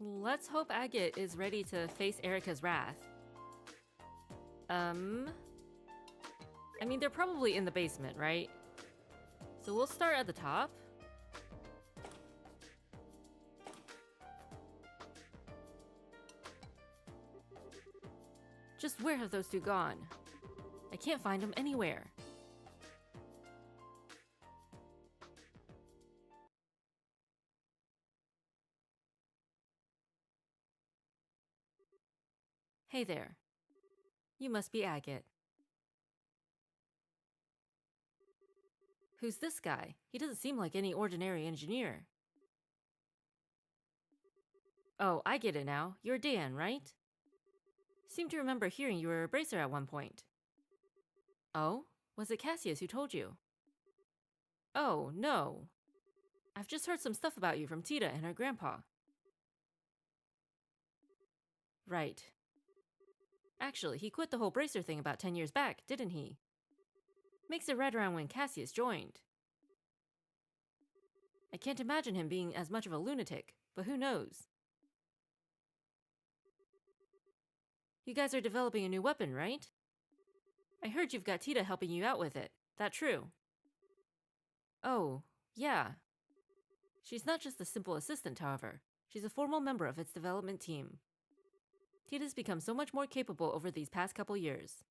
Let's hope Agate is ready to face Erica's wrath. I mean, they're probably in the basement, right? So we'll start at the top. Just where have those two gone? I can't find them anywhere. Hey there. You must be Agate. Who's this guy? He doesn't seem like any ordinary engineer. Oh, I get it now. You're Dan, right? Seem to remember hearing you were a bracer at one point. Oh? Was it Cassius who told you? Oh, no. I've just heard some stuff about you from Tita and her grandpa. Right. Actually, he quit the whole bracer thing about 10 years back, didn't he? Makes it right around when Cassius joined. I can't imagine him being as much of a lunatic, but who knows? You guys are developing a new weapon, right? I heard you've got Tita helping you out with it. That true? Oh, yeah. She's not just a simple assistant, however. She's a formal member of its development team. Tita's become so much more capable over these past couple years.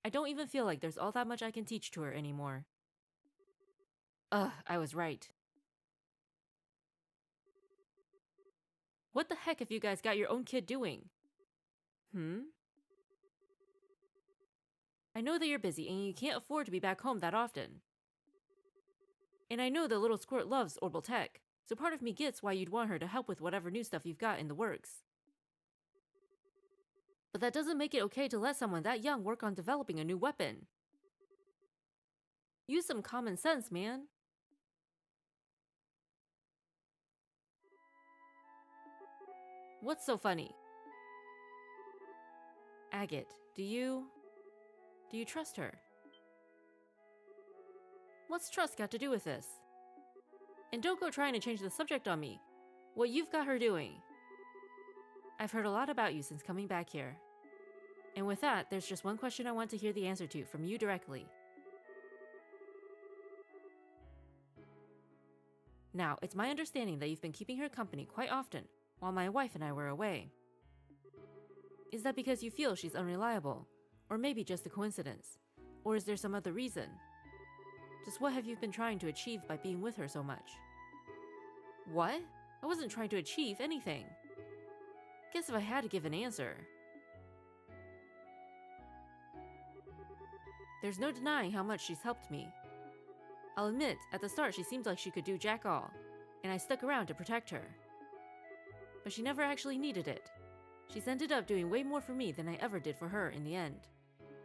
I don't even feel like there's all that much I can teach to her anymore. I was right. What the heck have you guys got your own kid doing? I know that you're busy and you can't afford to be back home that often. And I know the little squirt loves Orbal tech, so part of me gets why you'd want her to help with whatever new stuff you've got in the works. But that doesn't make it okay to let someone that young work on developing a new weapon. Use some common sense, man. What's so funny? Agate, do you trust her? What's trust got to do with this? And don't go trying to change the subject on me. What you've got her doing. I've heard a lot about you since coming back here. And with that, there's just one question I want to hear the answer to from you directly. Now, it's my understanding that you've been keeping her company quite often while my wife and I were away. Is that because you feel she's unreliable? Or maybe just a coincidence? Or is there some other reason? Just what have you been trying to achieve by being with her so much? What? I wasn't trying to achieve anything. Guess if I had to give an answer. There's no denying how much she's helped me. I'll admit, at the start she seemed like she could do jack all, and I stuck around to protect her. But she never actually needed it. She's ended up doing way more for me than I ever did for her in the end.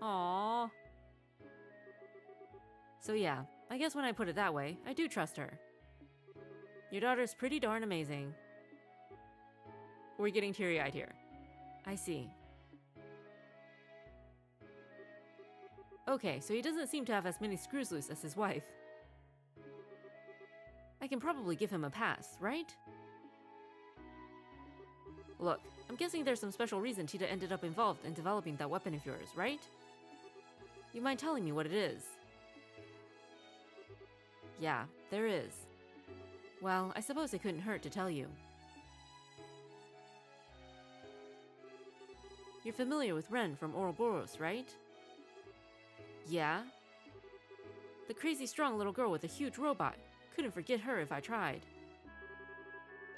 Aww. So yeah, I guess when I put it that way, I do trust her. Your daughter's pretty darn amazing. We're getting teary-eyed here. I see. Okay, so he doesn't seem to have as many screws loose as his wife. I can probably give him a pass, right? Look, I'm guessing there's some special reason Tita ended up involved in developing that weapon of yours, right? You mind telling me what it is? Yeah, there is. Well, I suppose it couldn't hurt to tell you. You're familiar with Ren from Orbal, right? Yeah? The crazy strong little girl with a huge robot. Couldn't forget her if I tried.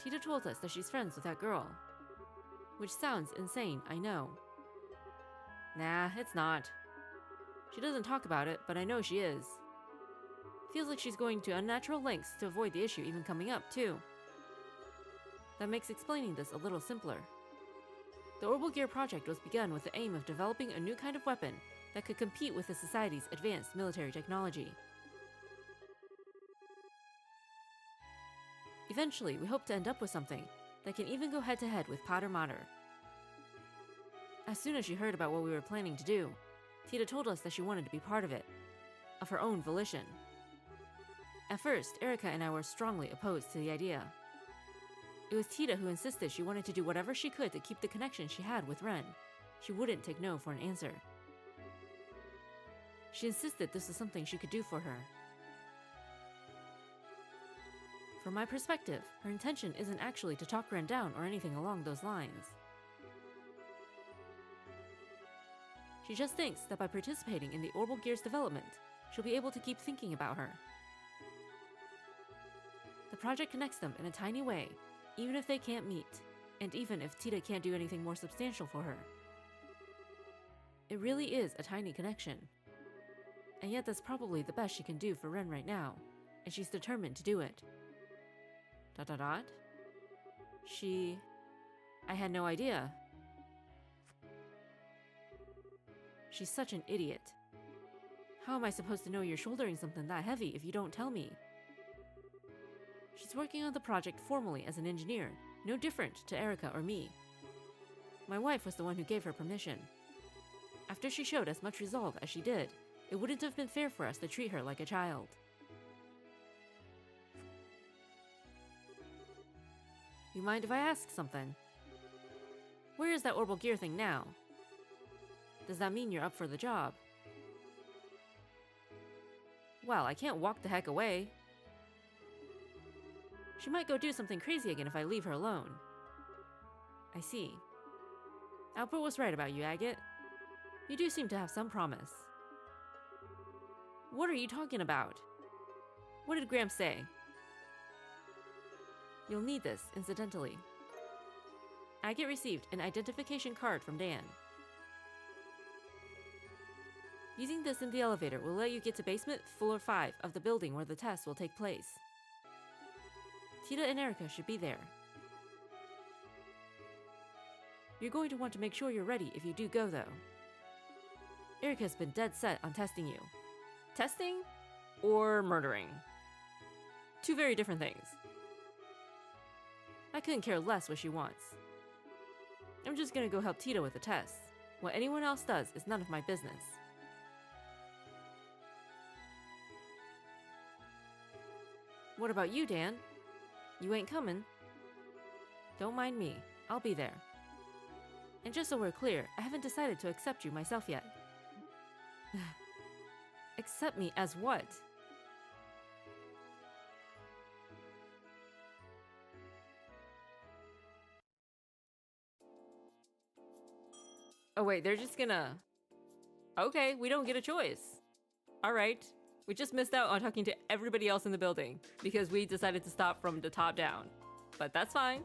Tita told us that she's friends with that girl. Which sounds insane, I know. Nah, it's not. She doesn't talk about it, but I know she is. Feels like she's going to unnatural lengths to avoid the issue even coming up, too. That makes explaining this a little simpler. The Orbal Gear project was begun with the aim of developing a new kind of weapon that could compete with the society's advanced military technology. Eventually, we hope to end up with something that can even go head-to-head with Powder Mater. As soon as she heard about what we were planning to do, Tita told us that she wanted to be part of it, of her own volition. At first, Erica and I were strongly opposed to the idea, It was Tita who insisted she wanted to do whatever she could to keep the connection she had with Ren. She wouldn't take no for an answer. She insisted this was something she could do for her. From my perspective, her intention isn't actually to talk Ren down or anything along those lines. She just thinks that by participating in the Orbal Gear's development, she'll be able to keep thinking about her. The project connects them in a tiny way, even if they can't meet, and even if Tita can't do anything more substantial for her. It really is a tiny connection. And yet that's probably the best she can do for Ren right now, and she's determined to do it. ... I had no idea. She's such an idiot. How am I supposed to know you're shouldering something that heavy if you don't tell me? She's working on the project formally as an engineer, no different to Erica or me. My wife was the one who gave her permission. After she showed as much resolve as she did, it wouldn't have been fair for us to treat her like a child. You mind if I ask something? Where is that Orbal Gear thing now? Does that mean you're up for the job? Well, I can't walk the heck away. She might go do something crazy again if I leave her alone. I see. Albert was right about you, Agate. You do seem to have some promise. What are you talking about? What did Gramps say? You'll need this, incidentally. Agate received an identification card from Dan. Using this in the elevator will let you get to basement floor 5 of the building where the test will take place. Tita and Erica should be there. You're going to want to make sure you're ready if you do go, though. Erica's been dead set on testing you. Testing? Or murdering? Two very different things. I couldn't care less what she wants. I'm just gonna go help Tita with the tests. What anyone else does is none of my business. What about you, Dan? You ain't coming? Don't mind me. I'll be there. And just so we're clear, I haven't decided to accept you myself yet. Accept me as what? Oh wait, they're just gonna... Okay, we don't get a choice. Alright. We just missed out on talking to everybody else in the building because we decided to stop from the top down. But that's fine.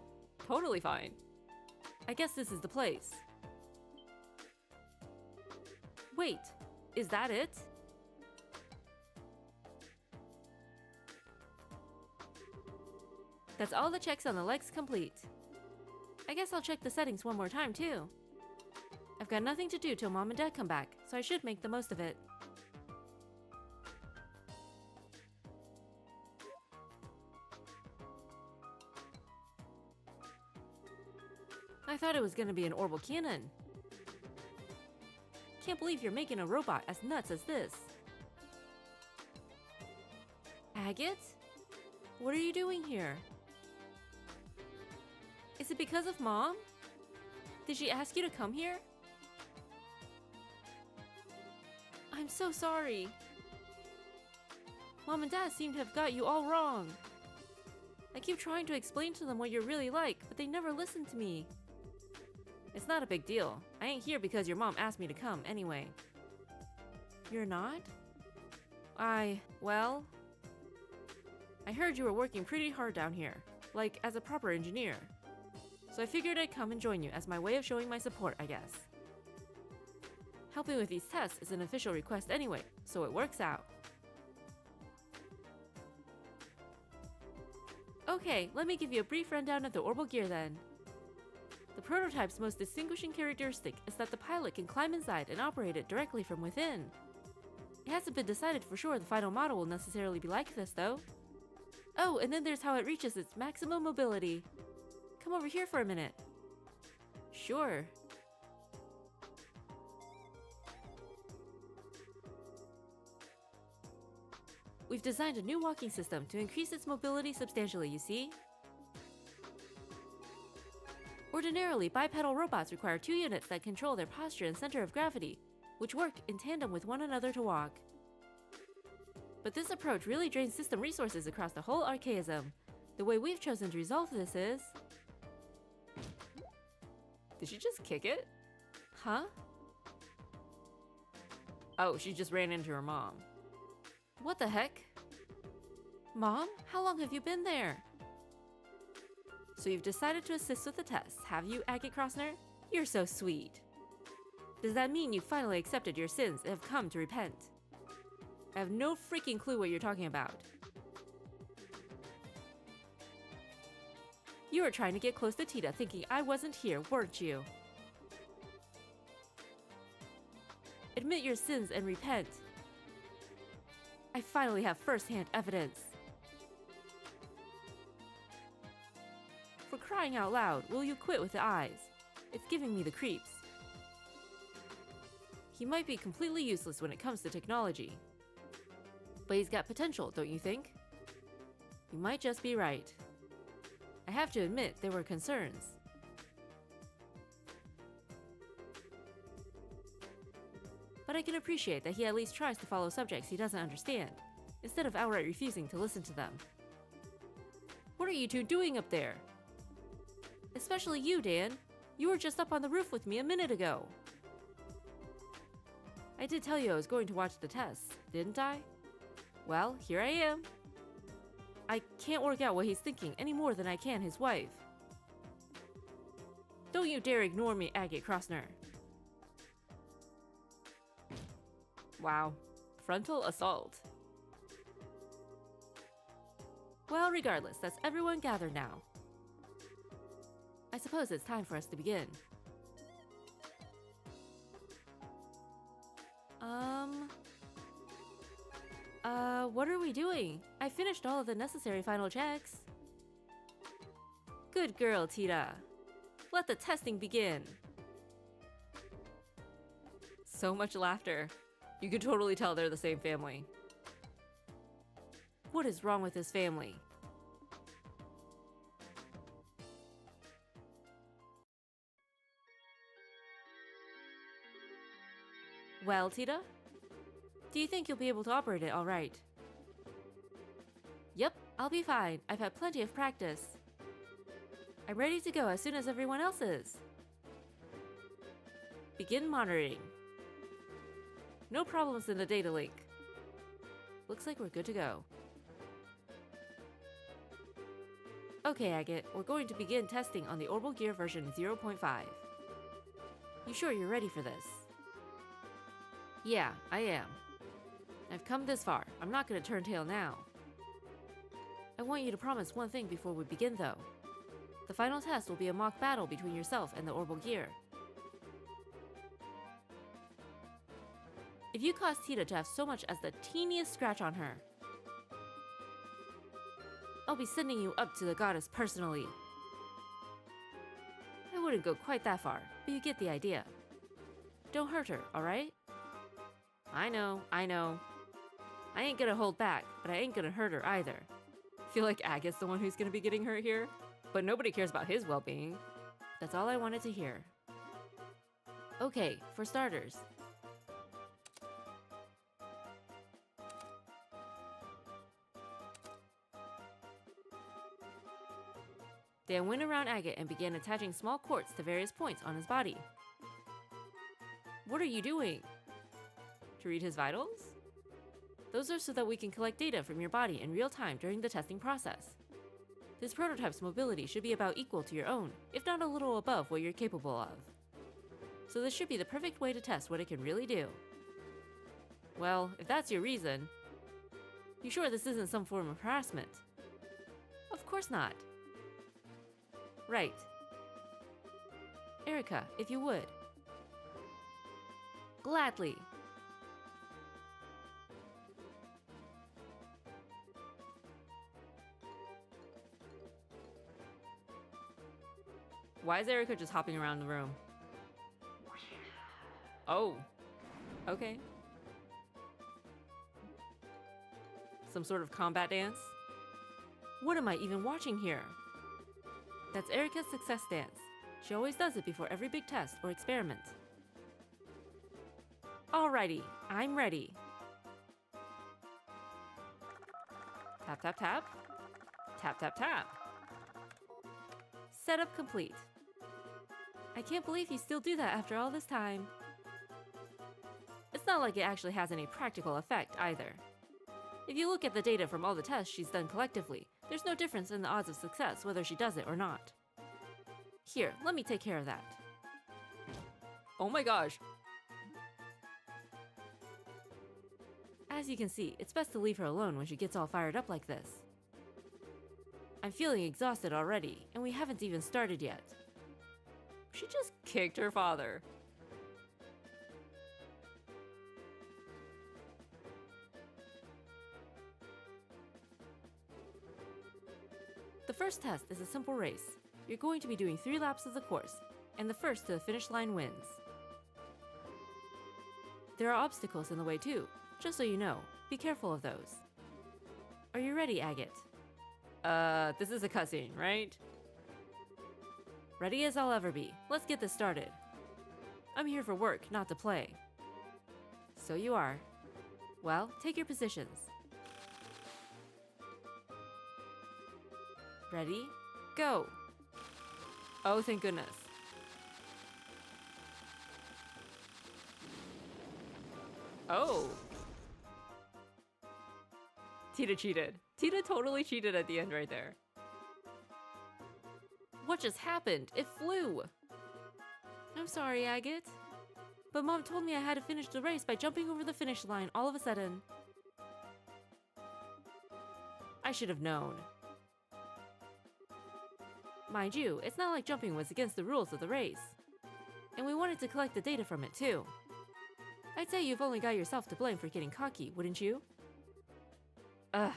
Totally fine. I guess this is the place. Wait, is that it? That's all the checks on the legs complete. I guess I'll check the settings one more time too. I've got nothing to do till Mom and Dad come back, so I should make the most of it. I thought it was gonna be an Orbal cannon. Can't believe you're making a robot as nuts as this. Agate? What are you doing here? Is it because of Mom? Did she ask you to come here? I'm so sorry. Mom and Dad seem to have got you all wrong. I keep trying to explain to them what you're really like, but they never listen to me. It's not a big deal. I ain't here because your mom asked me to come anyway. You're not? Well... I heard you were working pretty hard down here, like as a proper engineer. So I figured I'd come and join you as my way of showing my support, I guess. Helping with these tests is an official request anyway, so it works out. Okay, let me give you a brief rundown of the Orbal Gear then. The prototype's most distinguishing characteristic is that the pilot can climb inside and operate it directly from within. It hasn't been decided for sure the final model will necessarily be like this, though. Oh, and then there's how it reaches its maximum mobility. Come over here for a minute. Sure. We've designed a new walking system to increase its mobility substantially, you see? Ordinarily, bipedal robots require 2 units that control their posture and center of gravity, which work in tandem with one another to walk. But this approach really drains system resources across the whole archaism. The way we've chosen to resolve this is... Did she just kick it? Huh? Oh, she just ran into her mom. What the heck? Mom, how long have you been there? So you've decided to assist with the tests, have you, Agate Crossner? You're so sweet. Does that mean you finally accepted your sins and have come to repent? I have no freaking clue what you're talking about. You were trying to get close to Tita thinking I wasn't here, weren't you? Admit your sins and repent. I finally have first-hand evidence. For crying out loud, will you quit with the eyes? It's giving me the creeps. He might be completely useless when it comes to technology. But he's got potential, don't you think? You might just be right. I have to admit, there were concerns. But I can appreciate that he at least tries to follow subjects he doesn't understand, instead of outright refusing to listen to them. What are you two doing up there? Especially you, Dan. You were just up on the roof with me a minute ago. I did tell you I was going to watch the tests, didn't I? Well, here I am. I can't work out what he's thinking any more than I can his wife. Don't you dare ignore me, Agate Crossner. Wow. Frontal assault. Well, regardless, that's everyone gathered now. I suppose it's time for us to begin. What are we doing? I finished all of the necessary final checks. Good girl, Tita. Let the testing begin. So much laughter. You could totally tell they're the same family. What is wrong with this family? Well, Tita? Do you think you'll be able to operate it all right? Yep, I'll be fine. I've had plenty of practice. I'm ready to go as soon as everyone else is. Begin monitoring. No problems in the data link. Looks like we're good to go. Okay, Agate, we're going to begin testing on the Orbal Gear version 0.5. You sure you're ready for this? Yeah, I am. I've come this far. I'm not gonna turn tail now. I want you to promise one thing before we begin, though. The final test will be a mock battle between yourself and the Orbal Gear. If you cause Tita to have so much as the teeniest scratch on her, I'll be sending you up to the goddess personally. I wouldn't go quite that far, but you get the idea. Don't hurt her, alright? I know. I ain't gonna hold back, but I ain't gonna hurt her either. Feel like Agate's the one who's gonna be getting hurt here, but nobody cares about his well-being. That's all I wanted to hear. Okay, for starters. Dan went around Agate and began attaching small quartz to various points on his body. What are you doing? To read his vitals? Those are so that we can collect data from your body in real time during the testing process. This prototype's mobility should be about equal to your own, if not a little above what you're capable of. So this should be the perfect way to test what it can really do. Well, if that's your reason, you sure this isn't some form of harassment? Of course not. Right. Erica, if you would. Gladly. Why is Erica just hopping around the room? Oh. Okay. Some sort of combat dance? What am I even watching here? That's Erica's success dance. She always does it before every big test or experiment. Alrighty, I'm ready. Tap, tap, tap. Tap, tap, tap. Setup complete. I can't believe you still do that after all this time. It's not like it actually has any practical effect either. If you look at the data from all the tests she's done collectively, there's no difference in the odds of success whether she does it or not. Here, let me take care of that. Oh my gosh! As you can see, it's best to leave her alone when she gets all fired up like this. I'm feeling exhausted already, and we haven't even started yet. She just kicked her father. The first test is a simple race. You're going to be doing 3 laps of the course, and the first to the finish line wins. There are obstacles in the way too, just so you know. Be careful of those. Are you ready, Agate? This is a cutscene, right? Ready as I'll ever be. Let's get this started. I'm here for work, not to play. So you are. Well, take your positions. Ready? Go! Oh, thank goodness. Oh! Tita cheated. Tita totally cheated at the end right there. What just happened? It flew! I'm sorry, Agate. But Mom told me I had to finish the race by jumping over the finish line all of a sudden. I should have known. Mind you, it's not like jumping was against the rules of the race. And we wanted to collect the data from it too. I'd say you've only got yourself to blame for getting cocky, wouldn't you? Ugh.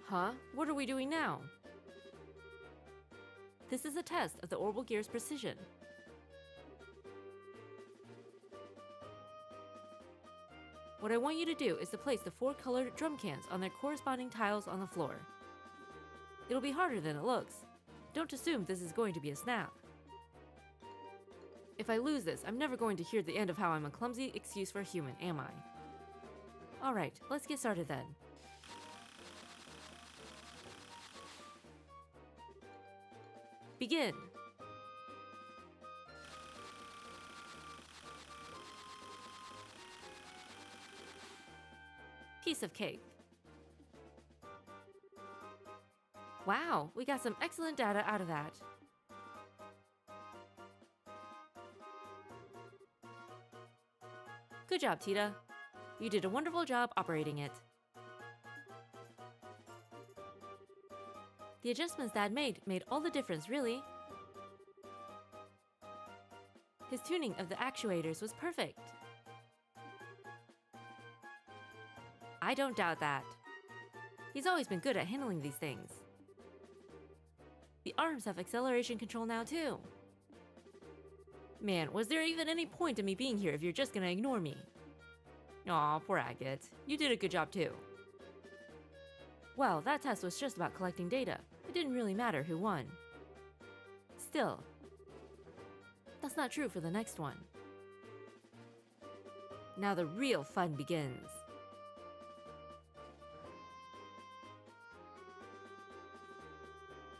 Huh? What are we doing now? This is a test of the Orbal gear's precision. What I want you to do is to place the 4 colored drum cans on their corresponding tiles on the floor. It'll be harder than it looks. Don't assume this is going to be a snap. If I lose this, I'm never going to hear the end of how I'm a clumsy excuse for a human, am I? Alright, let's get started then. Begin! Piece of cake. Wow, we got some excellent data out of that. Good job, Tita. You did a wonderful job operating it. The adjustments Dad made all the difference, really. His tuning of the actuators was perfect. I don't doubt that. He's always been good at handling these things. The arms have acceleration control now too. Man, was there even any point in me being here if you're just gonna ignore me? Aw, poor Agate. You did a good job too. Well, that test was just about collecting data. It didn't really matter who won. Still, that's not true for the next one. Now the real fun begins.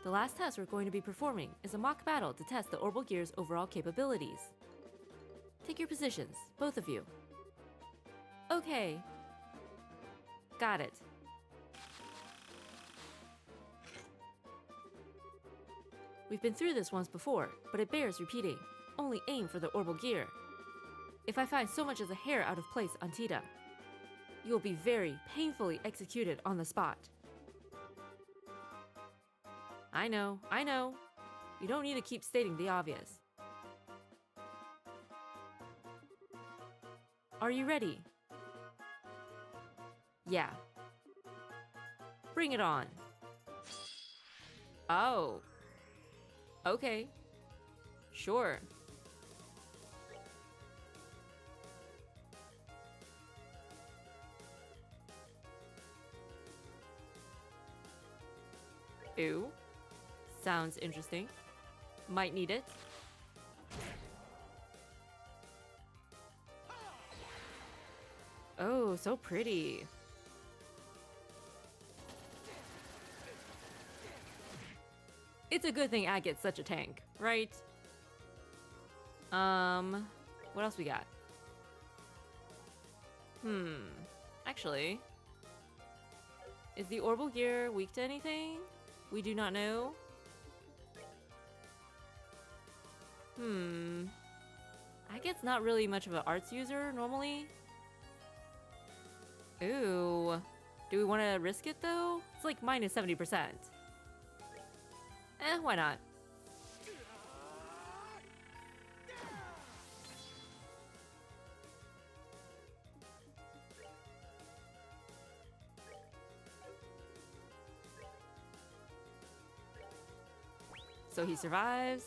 The last test we're going to be performing is a mock battle to test the Orbal gear's overall capabilities. Take your positions, both of you. Okay. Got it. We've been through this once before, but it bears repeating. Only aim for the Orbal gear. If I find so much as a hair out of place on Tita, you will be very painfully executed on the spot. I know. You don't need to keep stating the obvious. Are you ready? Yeah. Bring it on. Oh. Okay. Sure. Ooh. Sounds interesting. Might need it. Oh, so pretty. It's a good thing I get such a tank, right? What else we got? Actually, is the Orbal gear weak to anything? We do not know. I guess not really much of an arts user normally. Ooh. Do we want to risk it though? It's like minus 70%. Why not? So he survives.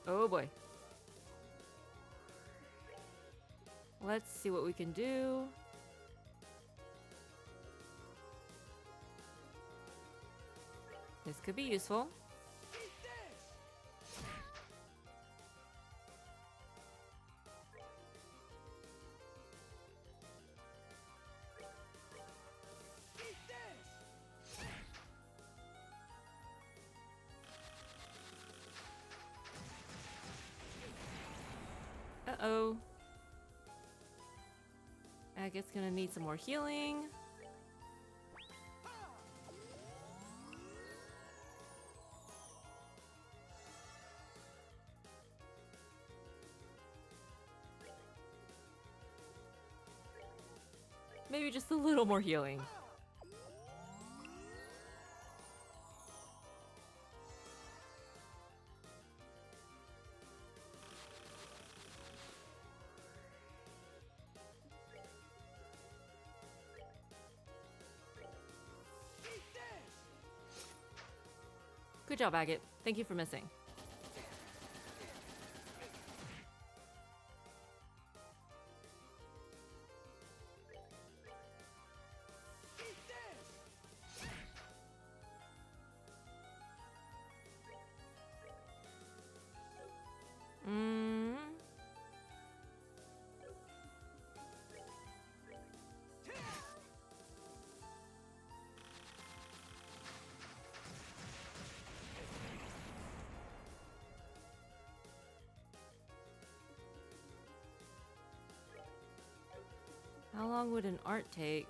Oh boy. Let's see what we can do. This could be useful. Uh-oh. I guess gonna need some more healing. Maybe just a little more healing. Good job, Agate. Thank you for missing. How long would an art take?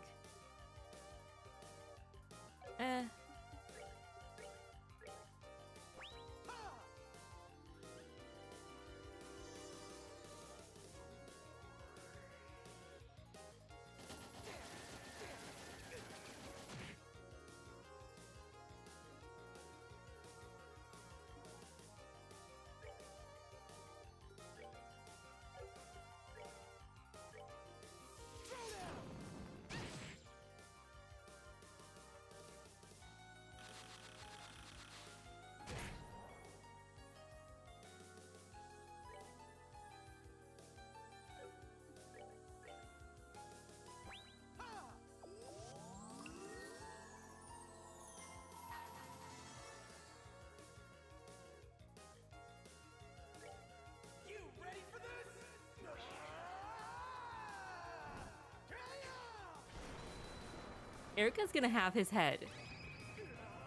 Erica's gonna have his head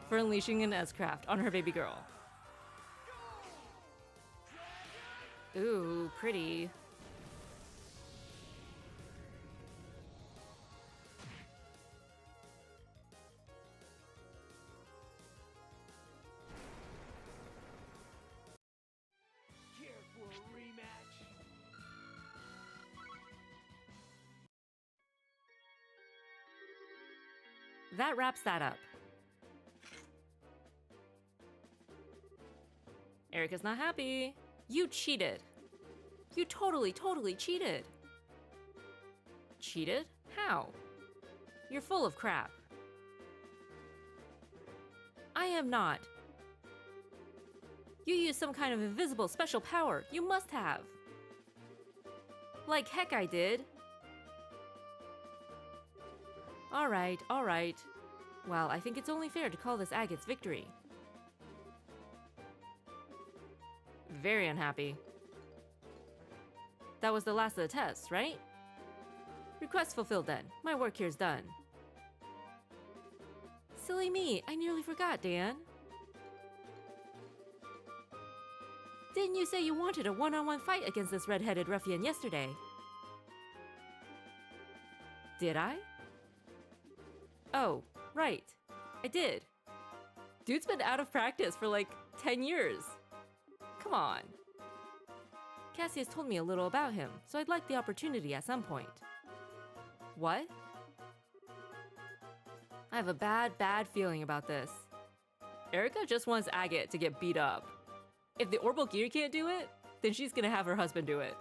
for unleashing an S-Craft on her baby girl. Ooh, pretty. Care for a rematch? That wraps that up. Erica's not happy. You cheated. You totally cheated. Cheated? How? You're full of crap. I am not. You used some kind of invisible special power. You must have. Like heck I did. Alright, alright. Well, I think it's only fair to call this Agate's victory. Very unhappy. That was the last of the tests, right? Request fulfilled then. My work here's done. Silly me, I nearly forgot, Dan. Didn't you say you wanted a one-on-one fight against this red-headed ruffian yesterday? Did I? Oh, right. I did. Dude's been out of practice for like 10 years. Come on. Cassius told me a little about him, so I'd like the opportunity at some point. What? I have a bad feeling about this. Erica just wants Agate to get beat up. If the Orbal gear can't do it, then she's gonna have her husband do it.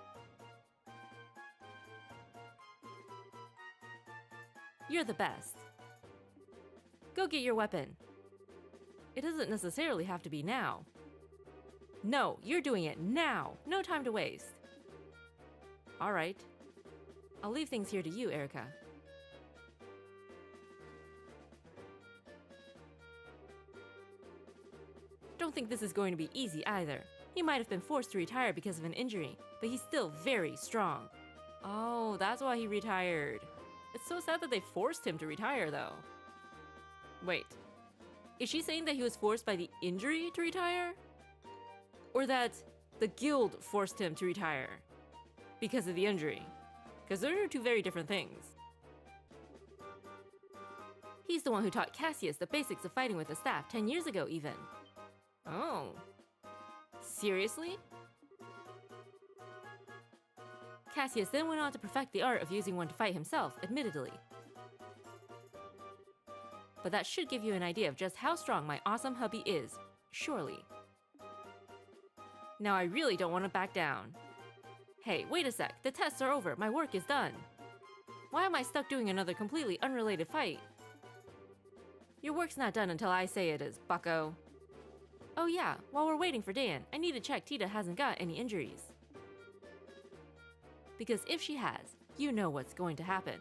You're the best. Go get your weapon. It doesn't necessarily have to be now. No, you're doing it now. No time to waste. All right. I'll leave things here to you, Erica. Don't think this is going to be easy either. He might have been forced to retire because of an injury, but he's still very strong. Oh, that's why he retired. It's so sad that they forced him to retire, though. Wait. Is she saying that he was forced by the injury to retire? Or that the guild forced him to retire because of the injury? Because those are two very different things. He's the one who taught Cassius the basics of fighting with the staff 10 years ago, even. Oh. Seriously? Cassius then went on to perfect the art of using one to fight himself, admittedly. But that should give you an idea of just how strong my awesome hubby is, surely. Now I really don't want to back down. Hey, wait a sec, the tests are over, my work is done. Why am I stuck doing another completely unrelated fight? Your work's not done until I say it is, bucko. Oh yeah, while we're waiting for Dan, I need to check Tita hasn't got any injuries. Because if she has, you know what's going to happen.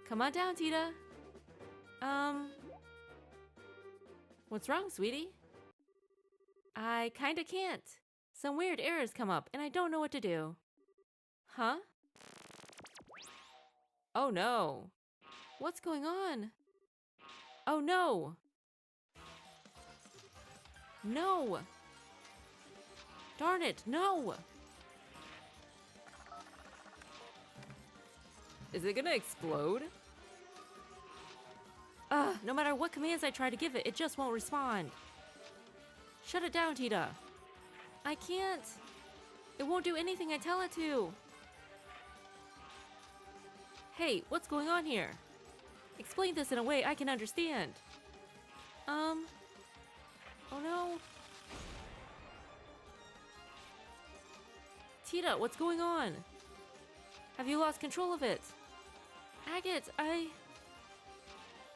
Come on down, Tita. What's wrong, sweetie? I kinda can't. Some weird errors come up and I don't know what to do. Huh? Oh no. What's going on? Oh no! No! Darn it, no! Is it gonna explode? Ugh, no matter what commands I try to give it, it just won't respond. Shut it down, Tita. I can't. It won't do anything I tell it to. Hey, what's going on here? Explain this in a way I can understand. Oh no. Tita, what's going on? Have you lost control of it? Agate,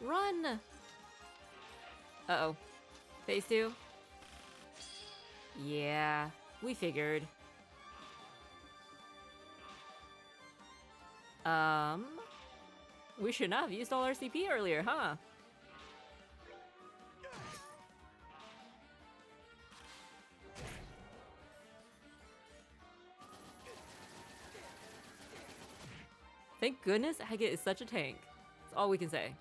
Run! Uh-oh. Phase 2? Yeah, we figured. We should not have used all our CP earlier, huh? Thank goodness Agate is such a tank. That's all we can say.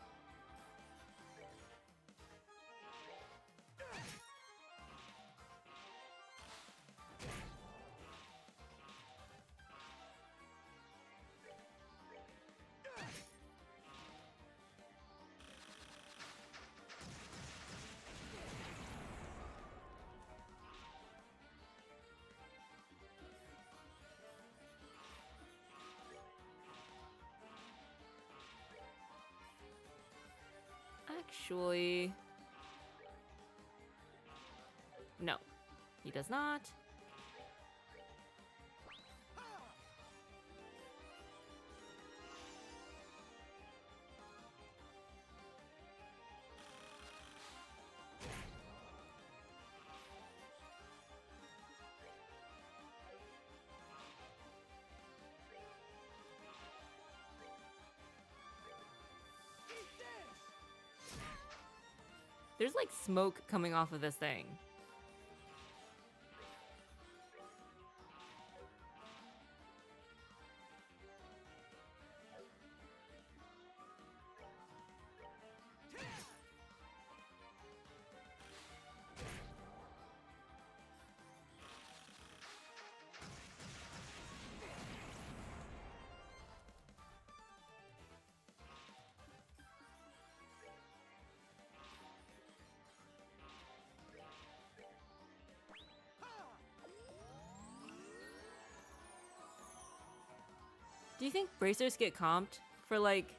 Actually... no, he does not. There's like smoke coming off of this thing. Do you think bracers get comped for like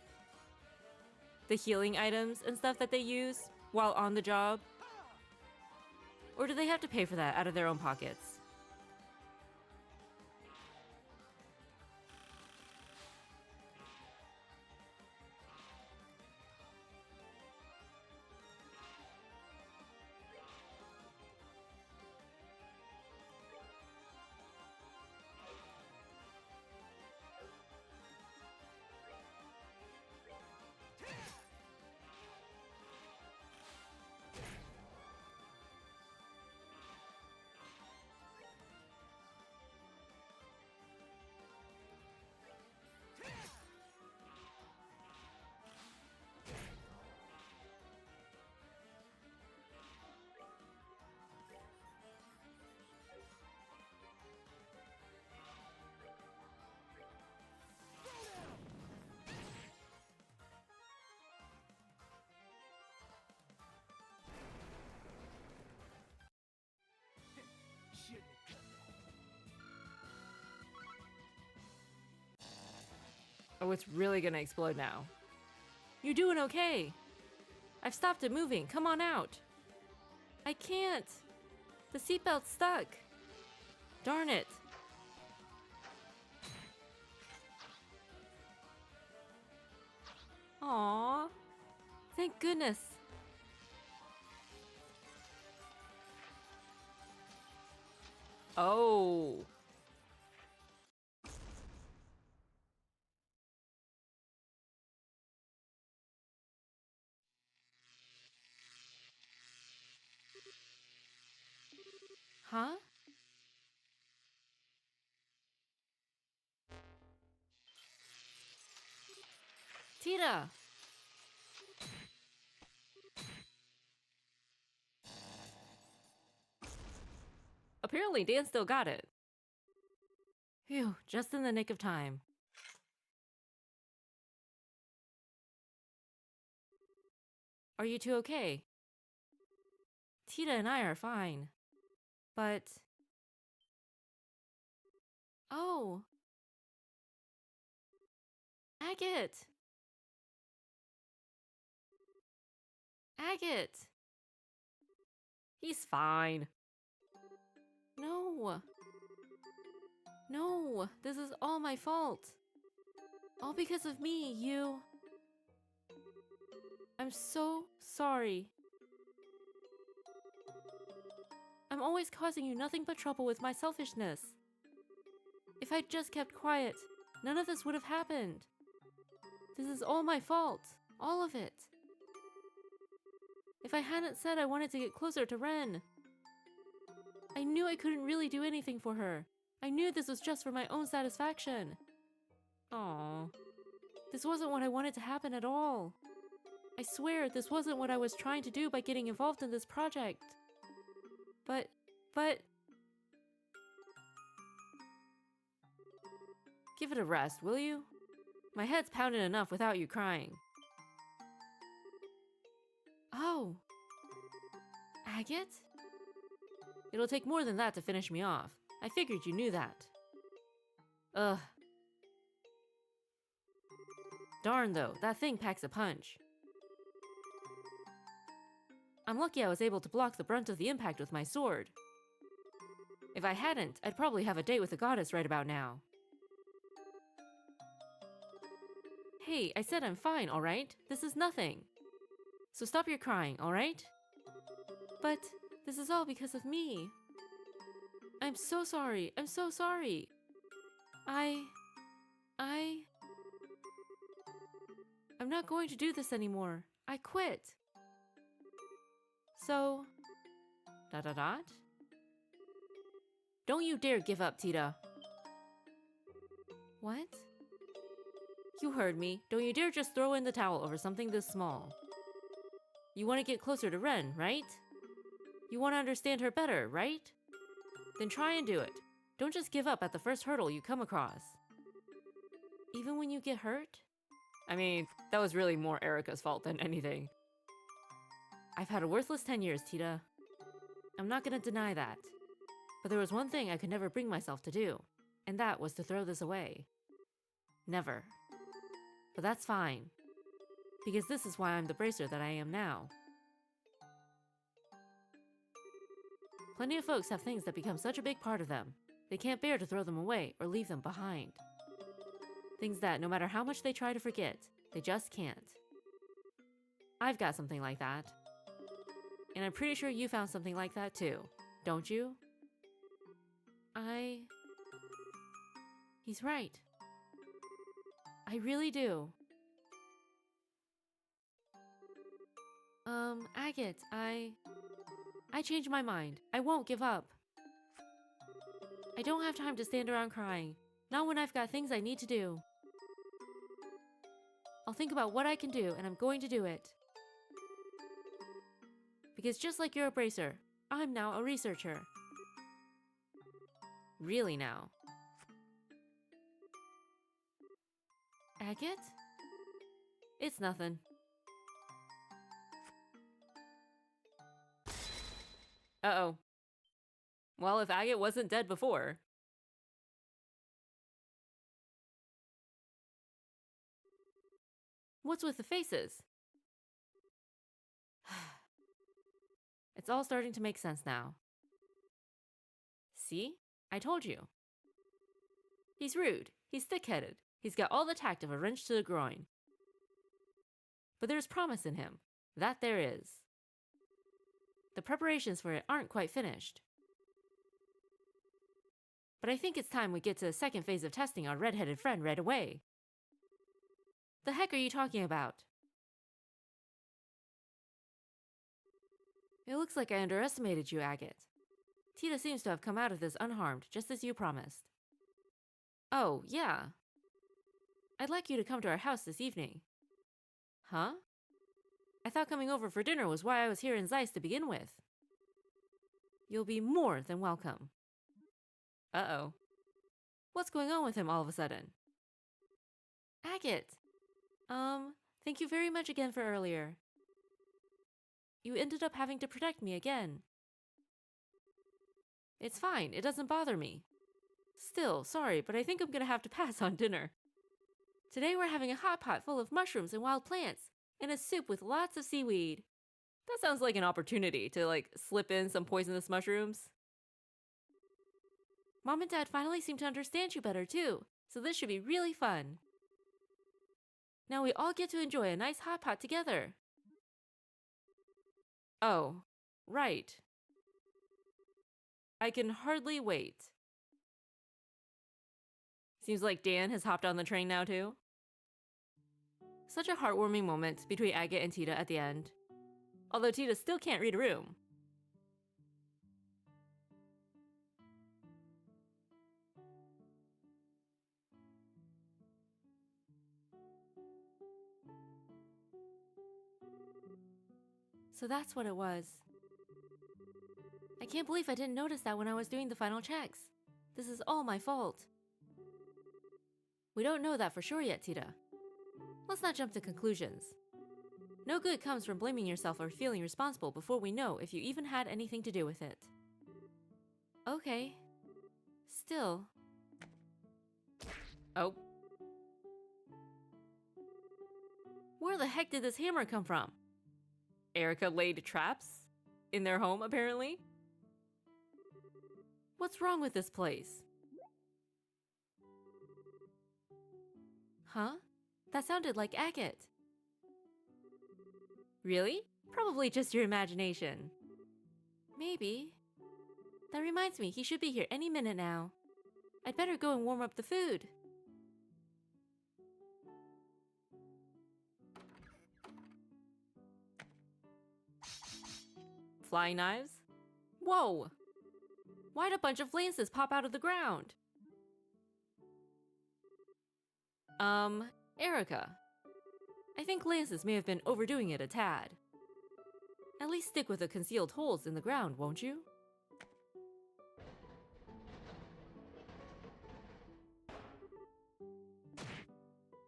the healing items and stuff that they use while on the job? Or do they have to pay for that out of their own pockets? Shouldn't have done that. Oh, it's really gonna explode now. You doing okay? I've stopped it moving. Come on out. I can't. The seatbelt's stuck. Darn it. Aww. Thank goodness. Oh. Huh? Tita! Apparently Dan still got it. Phew, just in the nick of time. Are you two okay? Tita and I are fine. But... Oh! Agate! Agate! He's fine. No! No! This is all my fault! All because of me, you... I'm so sorry. I'm always causing you nothing but trouble with my selfishness. If I'd just kept quiet, none of this would have happened. This is all my fault. All of it. If I hadn't said I wanted to get closer to Ren, I knew I couldn't really do anything for her. I knew this was just for my own satisfaction. Aww. This wasn't what I wanted to happen at all. I swear this wasn't what I was trying to do by getting involved in this project. But... Give it a rest, will you? My head's pounded enough without you crying. Oh. Agate? It'll take more than that to finish me off. I figured you knew that. Ugh. Darn though, that thing packs a punch. I'm lucky I was able to block the brunt of the impact with my sword. If I hadn't, I'd probably have a date with the goddess right about now. Hey, I said I'm fine, alright? This is nothing. So stop your crying, alright? But this is all because of me. I'm so sorry. I'm so sorry. I'm not going to do this anymore. I quit. So... ... Don't you dare give up, Tita. What? You heard me. Don't you dare just throw in the towel over something this small. You want to get closer to Ren, right? You want to understand her better, right? Then try and do it. Don't just give up at the first hurdle you come across. Even when you get hurt? I mean, that was really more Erika's fault than anything. I've had a worthless 10 years, Tita. I'm not gonna deny that. But there was one thing I could never bring myself to do, and that was to throw this away. Never. But that's fine, because this is why I'm the bracer that I am now. Plenty of folks have things that become such a big part of them, they can't bear to throw them away or leave them behind. Things that, no matter how much they try to forget, they just can't. I've got something like that. And I'm pretty sure you found something like that too, don't you? He's right. I really do. Agate, I changed my mind. I won't give up. I don't have time to stand around crying. Not when I've got things I need to do. I'll think about what I can do, and I'm going to do it. Because just like you're a bracer, I'm now a researcher. Really now. Agate? It's nothing. Uh-oh. Well, if Agate wasn't dead before... What's with the faces? It's all starting to make sense now. See? I told you. He's rude. He's thick-headed. He's got all the tact of a wrench to the groin. But there's promise in him. That there is. The preparations for it aren't quite finished. But I think it's time we get to the second phase of testing our red-headed friend right away. The heck are you talking about? It looks like I underestimated you, Agate. Tita seems to have come out of this unharmed, just as you promised. Oh, yeah. I'd like you to come to our house this evening. Huh? I thought coming over for dinner was why I was here in Zeiss to begin with. You'll be more than welcome. Uh-oh. What's going on with him all of a sudden? Agate! Thank you very much again for earlier. You ended up having to protect me again. It's fine, it doesn't bother me. Still, sorry, but I think I'm gonna have to pass on dinner. Today we're having a hot pot full of mushrooms and wild plants, and a soup with lots of seaweed. That sounds like an opportunity to, slip in some poisonous mushrooms. Mom and Dad finally seem to understand you better too, so this should be really fun. Now we all get to enjoy a nice hot pot together. Oh, right. I can hardly wait. Seems like Dan has hopped on the train now too. Such a heartwarming moment between Agate and Tita at the end. Although Tita still can't read a room. So that's what it was. I can't believe I didn't notice that when I was doing the final checks. This is all my fault. We don't know that for sure yet, Tita. Let's not jump to conclusions. No good comes from blaming yourself or feeling responsible before we know if you even had anything to do with it. Okay. Still. Oh. Where the heck did this hammer come from? Erika laid traps? In their home, apparently? What's wrong with this place? Huh? That sounded like Agate. Really? Probably just your imagination. Maybe. That reminds me, he should be here any minute now. I'd better go and warm up the food. flying knives? Whoa! Why'd a bunch of lances pop out of the ground? Erica. I think lances may have been overdoing it a tad. At least stick with the concealed holes in the ground, won't you?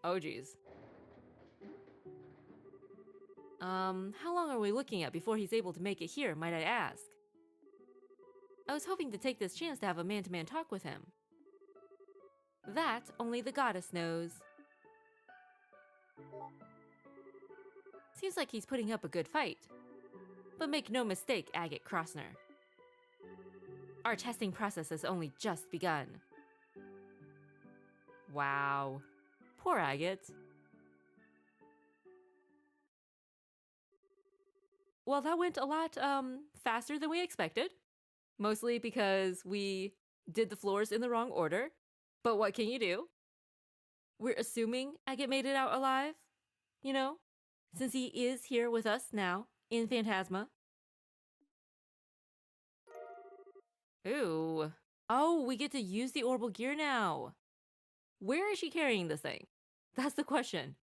Oh geez. How long are we looking at before he's able to make it here, might I ask? I was hoping to take this chance to have a man-to-man talk with him. That only the goddess knows. Seems like he's putting up a good fight. But make no mistake, Agate Crossner. Our testing process has only just begun. Wow. Poor Agate. Well, that went a lot faster than we expected. Mostly because we did the floors in the wrong order. But what can you do? We're assuming Agate made it out alive, you know? Since he is here with us now, in Phantasma. Ooh. Oh, we get to use the Orbal gear now. Where is she carrying this thing? That's the question.